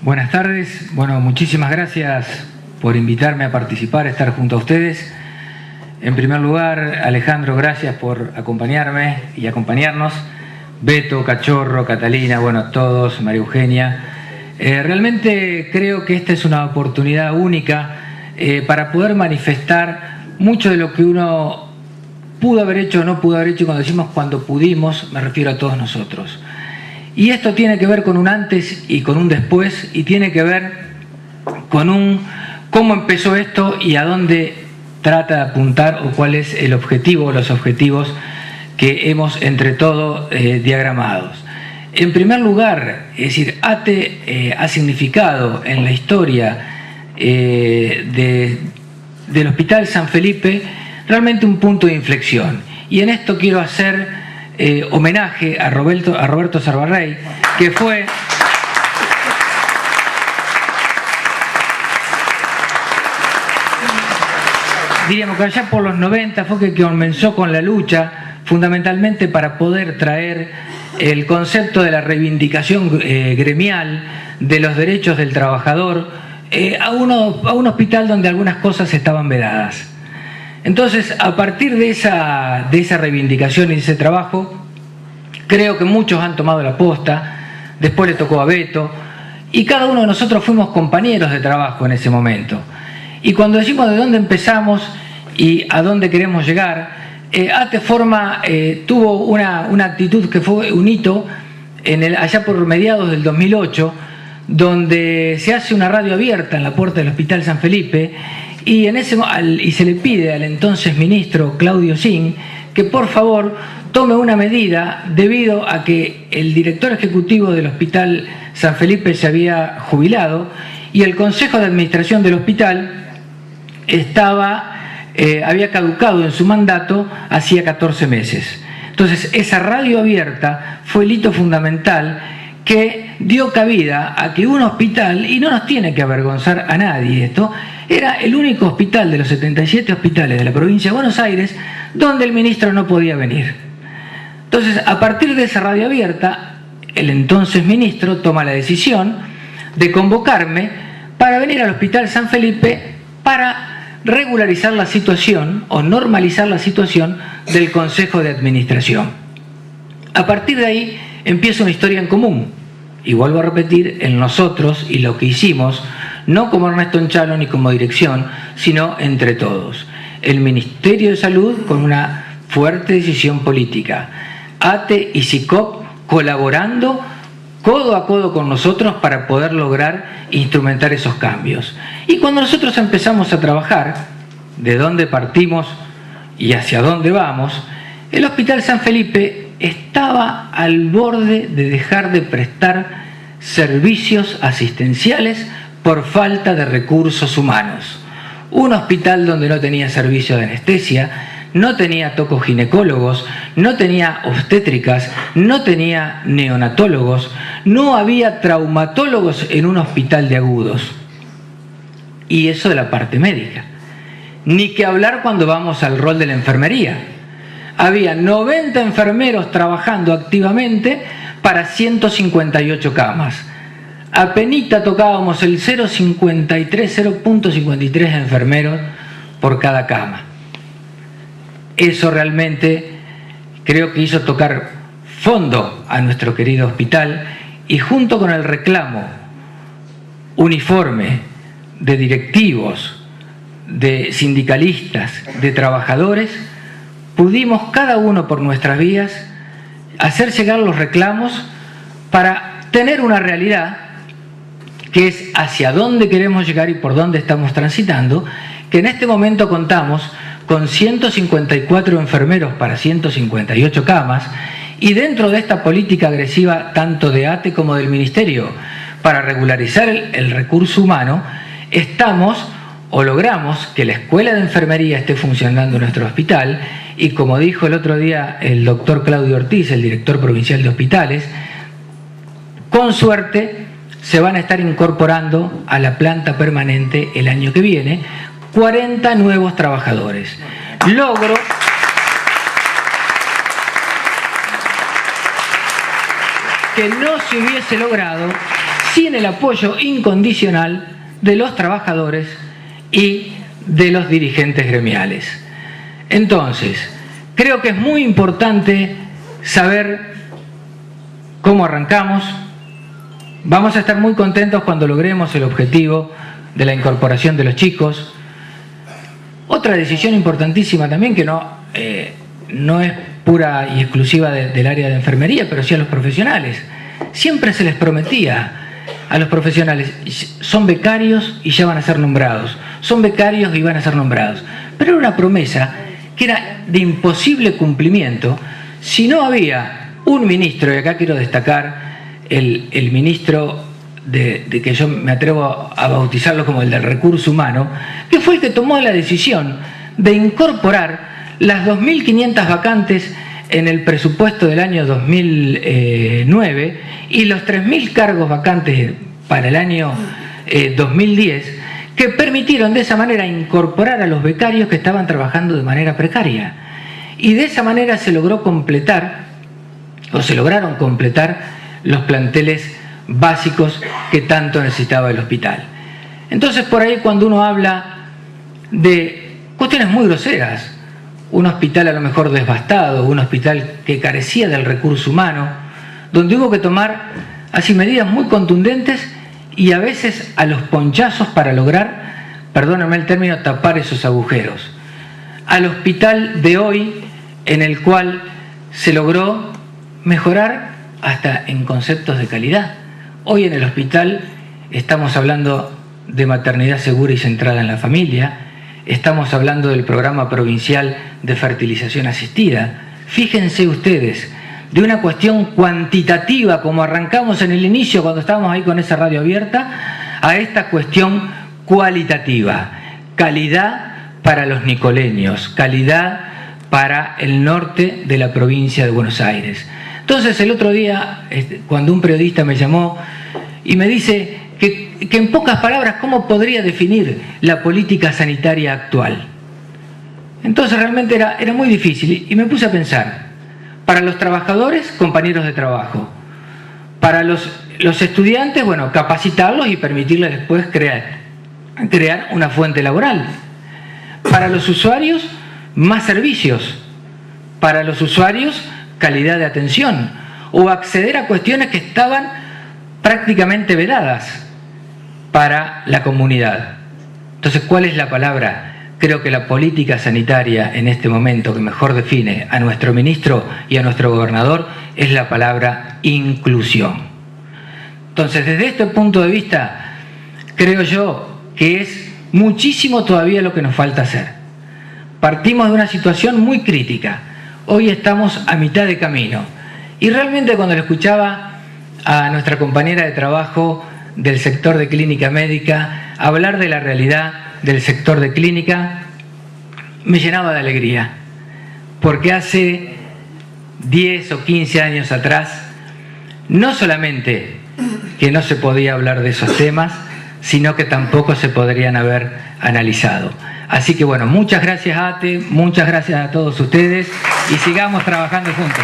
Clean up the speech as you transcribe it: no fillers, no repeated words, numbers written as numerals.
Buenas tardes. Bueno, muchísimas gracias por invitarme a participar, a estar junto a ustedes. En primer lugar, Alejandro, gracias por acompañarme y acompañarnos. Beto, Cachorro, Catalina, bueno, todos, María Eugenia. Realmente creo que esta es una oportunidad única para poder manifestar mucho de lo que uno pudo haber hecho o no pudo haber hecho. Cuando decimos cuando pudimos, me refiero a todos nosotros. Y esto tiene que ver con un antes y con un después, y tiene que ver con un cómo empezó esto y a dónde trata de apuntar o cuál es el objetivo o los objetivos que hemos entre todos diagramados. En primer lugar, es decir, ATE ha significado en la historia del Hospital San Felipe realmente un punto de inflexión. Y en esto quiero hacer homenaje a Roberto Sarbarrey, que fue diríamos que allá por los 90 fue que comenzó con la lucha fundamentalmente para poder traer el concepto de la reivindicación gremial de los derechos del trabajador a un hospital donde algunas cosas estaban vedadas. Entonces, a partir de esa reivindicación y de ese trabajo, creo que muchos han tomado la posta. Después le tocó a Beto, y cada uno de nosotros fuimos compañeros de trabajo en ese momento. Y cuando decimos de dónde empezamos y a dónde queremos llegar, ATE tuvo una actitud que fue un hito allá por mediados del 2008, donde se hace una radio abierta en la puerta del Hospital San Felipe, y se le pide al entonces ministro Claudio Zin que por favor tome una medida debido a que el director ejecutivo del Hospital San Felipe se había jubilado y el Consejo de Administración del hospital había caducado en su mandato hacía 14 meses. Entonces, esa radio abierta fue el hito fundamental que dio cabida a que un hospital, y no nos tiene que avergonzar a nadie esto, era el único hospital de los 77 hospitales de la provincia de Buenos Aires donde el ministro no podía venir. Entonces, a partir de esa radio abierta, el entonces ministro toma la decisión de convocarme para venir al Hospital San Felipe para regularizar la situación o normalizar la situación del Consejo de Administración. A partir de ahí empieza una historia en común, y vuelvo a repetir, en nosotros y lo que hicimos, no como Ernesto Enchalo ni como dirección, sino entre todos. El Ministerio de Salud con una fuerte decisión política, ATE y SICOP colaborando codo a codo con nosotros para poder lograr instrumentar esos cambios. Y cuando nosotros empezamos a trabajar, de dónde partimos y hacia dónde vamos, el Hospital San Felipe estaba al borde de dejar de prestar servicios asistenciales por falta de recursos humanos. Un hospital donde no tenía servicio de anestesia, no tenía tocoginecólogos, no tenía obstétricas, no tenía neonatólogos, no había traumatólogos en un hospital de agudos. Y eso de la parte médica. Ni que hablar cuando vamos al rol de la enfermería. Había 90 enfermeros trabajando activamente para 158 camas. Apenita tocábamos el 0.53 enfermeros por cada cama. Eso realmente creo que hizo tocar fondo a nuestro querido hospital, y junto con el reclamo uniforme de directivos, de sindicalistas, de trabajadores, pudimos cada uno por nuestras vías hacer llegar los reclamos para tener una realidad que es hacia dónde queremos llegar y por dónde estamos transitando, que en este momento contamos con 154 enfermeros para 158 camas, y dentro de esta política agresiva tanto de ATE como del Ministerio para regularizar el recurso humano, logramos que la escuela de enfermería esté funcionando en nuestro hospital, y como dijo el otro día el doctor Claudio Ortiz, el director provincial de hospitales, con suerte se van a estar incorporando a la planta permanente el año que viene 40 nuevos trabajadores. Logro que no se hubiese logrado sin el apoyo incondicional de los trabajadores y de los dirigentes gremiales. Entonces, creo que es muy importante saber cómo arrancamos. Vamos a estar muy contentos cuando logremos el objetivo de la incorporación de los chicos. Otra decisión importantísima también, que no es pura y exclusiva del área de enfermería, pero sí a los profesionales. Siempre se les prometía a los profesionales, son becarios y ya van a ser nombrados, son becarios y van a ser nombrados. Pero era una promesa que era de imposible cumplimiento si no había un ministro, y acá quiero destacar el ministro de que yo me atrevo a bautizarlo como el del recurso humano, que fue el que tomó la decisión de incorporar las 2.500 vacantes en el presupuesto del año 2009 y los 3.000 cargos vacantes para el año 2010, que permitieron de esa manera incorporar a los becarios que estaban trabajando de manera precaria. Y de esa manera se lograron completar los planteles básicos que tanto necesitaba el hospital. Entonces, por ahí cuando uno habla de cuestiones muy groseras, un hospital a lo mejor devastado, un hospital que carecía del recurso humano, donde hubo que tomar así medidas muy contundentes y a veces a los ponchazos para lograr, perdónenme el término, tapar esos agujeros. Al hospital de hoy, en el cual se logró mejorar hasta en conceptos de calidad. Hoy en el hospital estamos hablando de maternidad segura y centrada en la familia, estamos hablando del programa provincial de fertilización asistida. Fíjense ustedes, de una cuestión cuantitativa, como arrancamos en el inicio cuando estábamos ahí con esa radio abierta, a esta cuestión cualitativa. Calidad para los nicoleños, calidad para el norte de la provincia de Buenos Aires. Entonces el otro día, cuando un periodista me llamó y me dice que en pocas palabras, ¿cómo podría definir la política sanitaria actual? Entonces realmente era muy difícil y me puse a pensar. Para los trabajadores, compañeros de trabajo. Para los estudiantes, bueno, capacitarlos y permitirles después crear una fuente laboral. Para los usuarios, más servicios. Para los usuarios, calidad de atención, o acceder a cuestiones que estaban prácticamente vedadas para la comunidad. Entonces, ¿cuál es la palabra? Creo que la política sanitaria en este momento que mejor define a nuestro ministro y a nuestro gobernador es la palabra inclusión. Entonces, desde este punto de vista, creo yo que es muchísimo todavía lo que nos falta hacer. Partimos de una situación muy crítica. Hoy estamos a mitad de camino. Y realmente cuando le escuchaba a nuestra compañera de trabajo del sector de clínica médica hablar de la realidad del sector de clínica, me llenaba de alegría. Porque hace 10 o 15 años atrás, no solamente que no se podía hablar de esos temas, sino que tampoco se podrían haber analizado. Así que bueno, muchas gracias Ate, muchas gracias a todos ustedes y sigamos trabajando juntos.